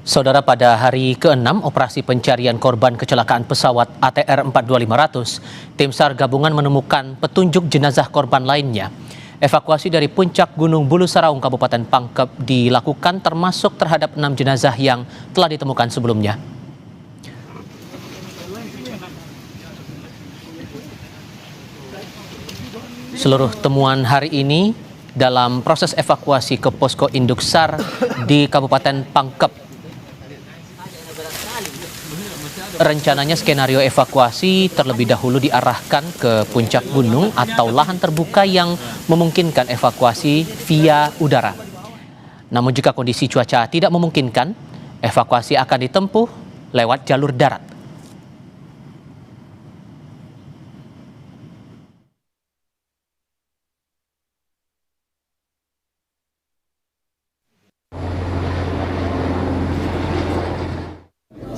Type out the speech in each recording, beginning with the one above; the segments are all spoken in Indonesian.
Saudara, pada hari ke-6 operasi pencarian korban kecelakaan pesawat ATR 42500, tim SAR gabungan menemukan petunjuk jenazah korban lainnya. Evakuasi dari puncak Gunung Bulu Saraung, Kabupaten Pangkep dilakukan termasuk terhadap 6 jenazah yang telah ditemukan sebelumnya. Seluruh temuan hari ini dalam proses evakuasi ke posko induk SAR di Kabupaten Pangkep. Rencananya skenario evakuasi terlebih dahulu diarahkan ke puncak gunung atau lahan terbuka yang memungkinkan evakuasi via udara. Namun jika kondisi cuaca tidak memungkinkan, evakuasi akan ditempuh lewat jalur darat.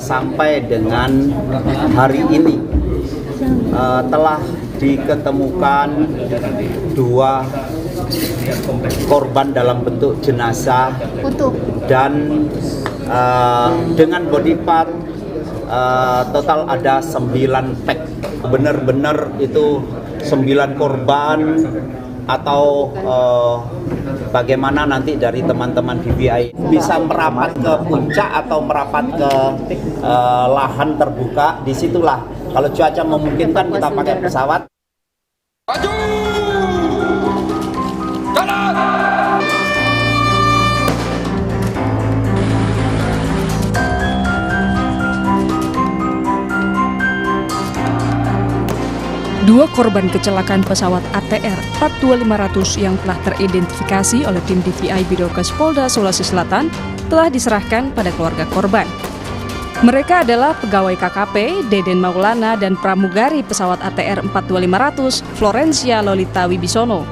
Sampai dengan hari ini telah diketemukan 2 korban dalam bentuk jenazah dan dengan body part total ada 9 pack. Benar-benar itu 9 korban atau bagaimana nanti dari teman-teman DVI bisa merapat ke puncak atau merapat ke lahan terbuka. Disitulah kalau cuaca memungkinkan kita pakai pesawat. Maju! Jalan! Dua korban kecelakaan pesawat ATR 42500 yang telah teridentifikasi oleh tim DVI Bidokes Polda Sulawesi Selatan telah diserahkan pada keluarga korban. Mereka adalah pegawai KKP Deden Maulana dan pramugari pesawat ATR 42500 Florencia Lolita Wibisono.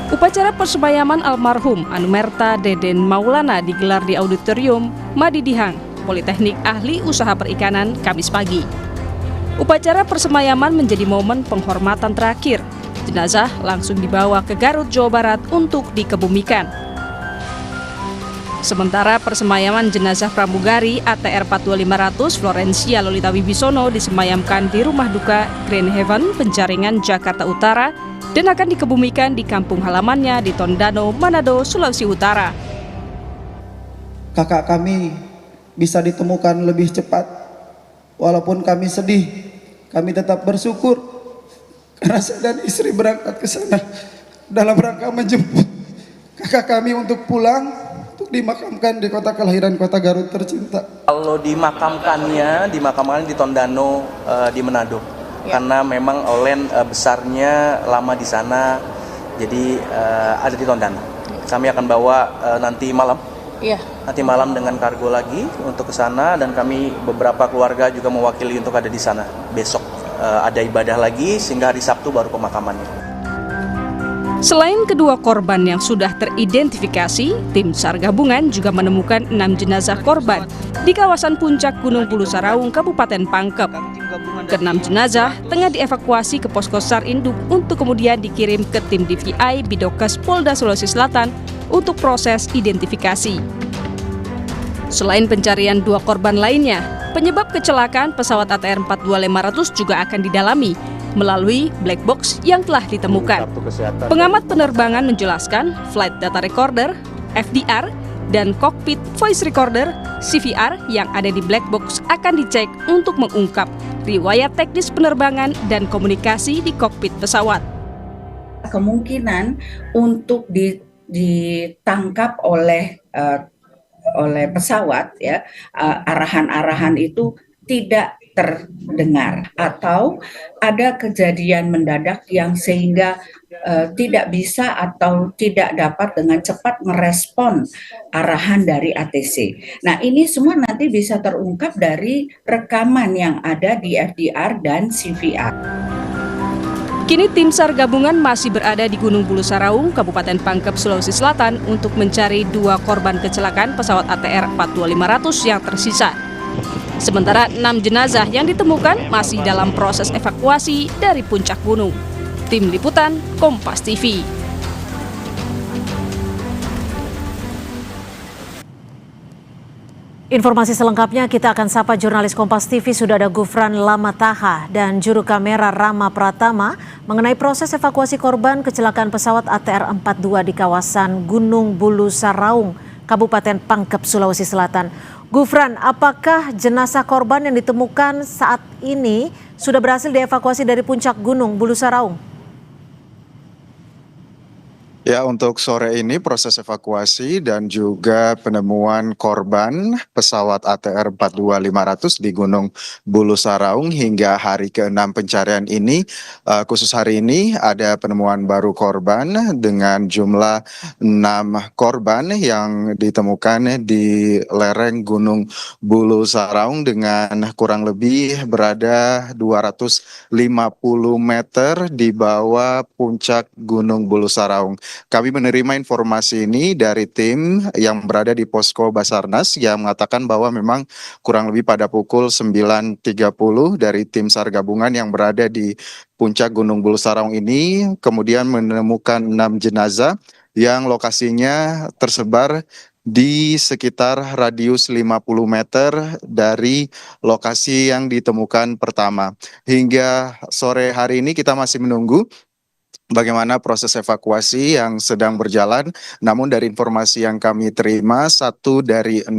Upacara persemayaman almarhum Anumerta Deden Maulana digelar di Auditorium Madidihang, Politeknik Ahli Usaha Perikanan, Kamis pagi. Upacara persemayaman menjadi momen penghormatan terakhir. Jenazah langsung dibawa ke Garut, Jawa Barat untuk dikebumikan. Sementara persemayaman jenazah pramugari ATR 42500 Florencia Lolita Wibisono disemayamkan di rumah duka Green Heaven, Penjaringan, Jakarta Utara dan akan dikebumikan di kampung halamannya di Tondano, Manado, Sulawesi Utara. Kakak kami bisa ditemukan lebih cepat. Walaupun kami sedih, kami tetap bersyukur karena saya dan istri berangkat ke sana dalam rangka menjemput kakak kami untuk pulang, untuk dimakamkan di kota kelahiran, kota Garut tercinta. Kalau dimakamkan di Tondano di Manado, karena memang Olen besarnya lama di sana, jadi ada di Tondano. Kami akan bawa nanti malam. Nanti malam dengan kargo lagi untuk ke sana, dan kami beberapa keluarga juga mewakili untuk ada di sana. Besok ada ibadah lagi sehingga hari Sabtu baru pemakamannya. Selain kedua korban yang sudah teridentifikasi, tim SAR gabungan juga menemukan 6 jenazah korban di kawasan puncak Gunung Bulu Saraung, Kabupaten Pangkep. Ke-6 jenazah tengah dievakuasi ke posko SAR induk untuk kemudian dikirim ke tim DVI Bidokes Polda Sulawesi Selatan untuk proses identifikasi. Selain pencarian 2 korban lainnya, penyebab kecelakaan pesawat ATR 42500 juga akan didalami melalui black box yang telah ditemukan. Pengamat penerbangan menjelaskan flight data recorder, FDR, dan cockpit voice recorder, CVR, yang ada di black box akan dicek untuk mengungkap riwayat teknis penerbangan dan komunikasi di kokpit pesawat. Kemungkinan untuk ditangkap oleh pesawat, ya, arahan-arahan itu tidak terdengar atau ada kejadian mendadak yang sehingga tidak bisa atau tidak dapat dengan cepat merespon arahan dari ATC. Nah, ini semua nanti bisa terungkap dari rekaman yang ada di FDR dan CVR. Kini tim SAR gabungan masih berada di Gunung Bulu Saraung, Kabupaten Pangkep, Sulawesi Selatan untuk mencari 2 korban kecelakaan pesawat ATR 42500 yang tersisa. Sementara 6 jenazah yang ditemukan masih dalam proses evakuasi dari puncak gunung. Tim Liputan, Kompas TV. Informasi selengkapnya kita akan sapa jurnalis Kompas TV, sudah ada Gufran Lamataha dan juru kamera Rama Pratama mengenai proses evakuasi korban kecelakaan pesawat ATR 42 di kawasan Gunung Bulu Saraung, Kabupaten Pangkep, Sulawesi Selatan. Gufran, apakah jenazah korban yang ditemukan saat ini sudah berhasil dievakuasi dari puncak Gunung Bulu Saraung? Ya, untuk sore ini proses evakuasi dan juga penemuan korban pesawat ATR 42500 di Gunung Bulu Saraung hingga hari ke-6 pencarian ini. Khusus hari ini ada penemuan baru korban dengan jumlah 6 korban yang ditemukan di lereng Gunung Bulu Saraung dengan kurang lebih berada 250 meter di bawah puncak Gunung Bulu Saraung. Kami menerima informasi ini dari tim yang berada di posko Basarnas yang mengatakan bahwa memang kurang lebih pada pukul 9.30 dari tim SAR gabungan yang berada di puncak Gunung Bulu Saraung ini kemudian menemukan 6 jenazah yang lokasinya tersebar di sekitar radius 50 meter dari lokasi yang ditemukan pertama. Hingga sore hari ini kita masih menunggu bagaimana proses evakuasi yang sedang berjalan. Namun dari informasi yang kami terima, 1 dari 6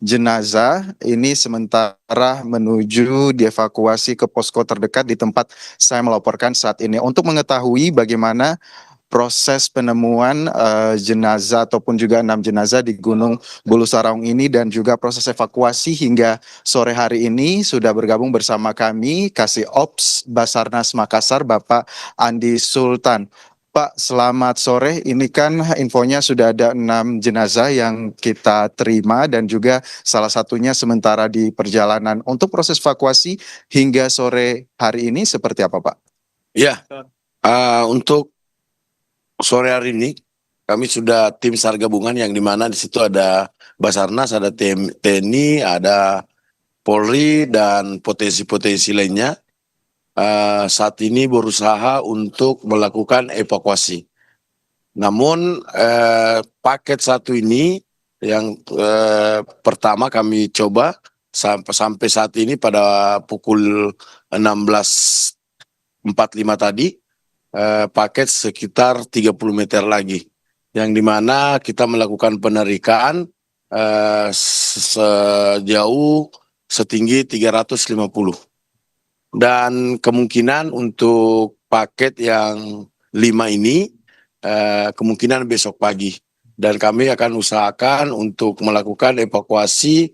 jenazah ini sementara menuju dievakuasi ke posko terdekat di tempat saya melaporkan saat ini. Untuk mengetahui bagaimana proses penemuan jenazah ataupun juga 6 jenazah di Gunung Bulu Saraung ini dan juga proses evakuasi hingga sore hari ini sudah bergabung bersama kami Kasih Ops Basarnas Makassar, Bapak Andi Sultan. Pak, selamat sore. Ini kan infonya sudah ada 6 jenazah yang kita terima dan juga salah satunya sementara di perjalanan. Untuk proses evakuasi hingga sore hari ini seperti apa, Pak? Ya, untuk sore hari ini kami sudah tim SAR gabungan yang dimana di situ ada Basarnas, ada TNI, ada Polri dan potensi-potensi lainnya. Saat ini berusaha untuk melakukan evakuasi. Namun paket satu ini yang pertama kami coba sampai saat ini pada pukul 16.45 tadi. Paket sekitar 30 meter lagi, yang dimana kita melakukan penarikan sejauh setinggi 350, dan kemungkinan untuk paket yang 5 ini kemungkinan besok pagi, dan kami akan usahakan untuk melakukan evakuasi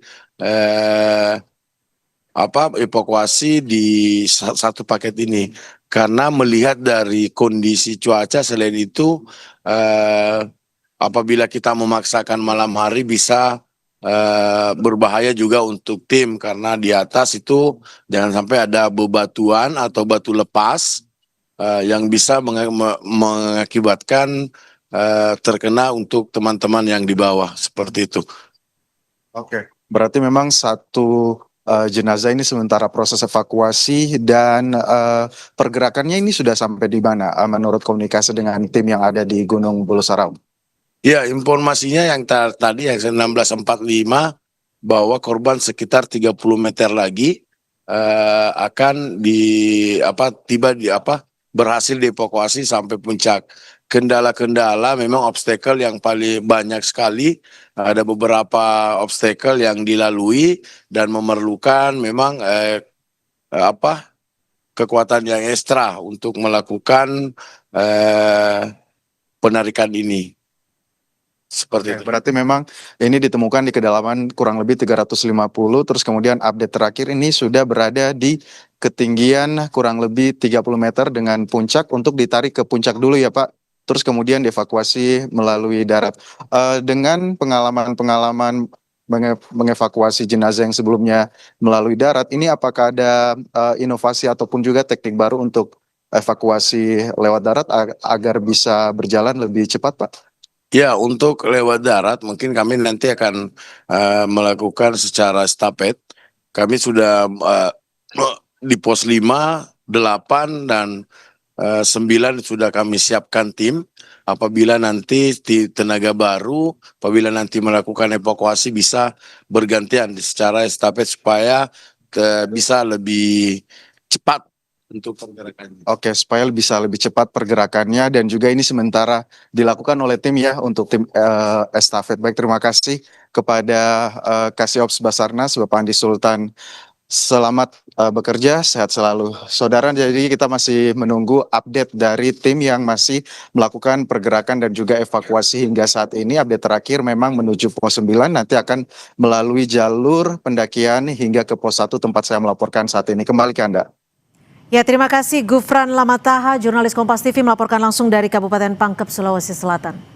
evakuasi di satu paket ini. Karena melihat dari kondisi cuaca, selain itu apabila kita memaksakan malam hari bisa berbahaya juga untuk tim, karena di atas itu jangan sampai ada bebatuan atau batu lepas yang bisa mengakibatkan terkena untuk teman-teman yang di bawah, seperti itu. Oke, berarti memang satu jenazah ini sementara proses evakuasi dan pergerakannya ini sudah sampai di mana menurut komunikasi dengan tim yang ada di Gunung Bulu Saraung? Ya, informasinya yang tadi yang 16.45 bahwa korban sekitar 30 meter lagi akan berhasil dievakuasi sampai puncak. Kendala-kendala memang obstacle yang paling banyak sekali, ada beberapa obstacle yang dilalui dan memerlukan memang kekuatan yang ekstra untuk melakukan penarikan ini. Seperti itu. Berarti memang ini ditemukan di kedalaman kurang lebih 350, terus kemudian update terakhir ini sudah berada di ketinggian kurang lebih 30 meter dengan puncak untuk ditarik ke puncak dulu ya Pak. Terus kemudian dievakuasi melalui darat. Dengan pengalaman mengevakuasi jenazah yang sebelumnya melalui darat, ini apakah ada inovasi ataupun juga teknik baru untuk evakuasi lewat darat agar bisa berjalan lebih cepat, Pak? Ya, untuk lewat darat mungkin kami nanti akan melakukan secara estafet. Kami sudah di pos 5, 8, dan 9 sudah kami siapkan tim apabila nanti tenaga baru, apabila nanti melakukan evakuasi bisa bergantian secara estafet supaya bisa lebih cepat untuk pergerakannya. Oke, supaya bisa lebih cepat pergerakannya dan juga ini sementara dilakukan oleh tim ya untuk tim estafet. Baik, terima kasih kepada Kasiops Basarnas Bapak Andi Sultan. Selamat bekerja, sehat selalu. Saudara, jadi kita masih menunggu update dari tim yang masih melakukan pergerakan dan juga evakuasi hingga saat ini. Update terakhir memang menuju pos 9, nanti akan melalui jalur pendakian hingga ke pos 1 tempat saya melaporkan saat ini. Kembali ke Anda. Ya, terima kasih Gufran Lamataha, jurnalis Kompas TV melaporkan langsung dari Kabupaten Pangkep, Sulawesi Selatan.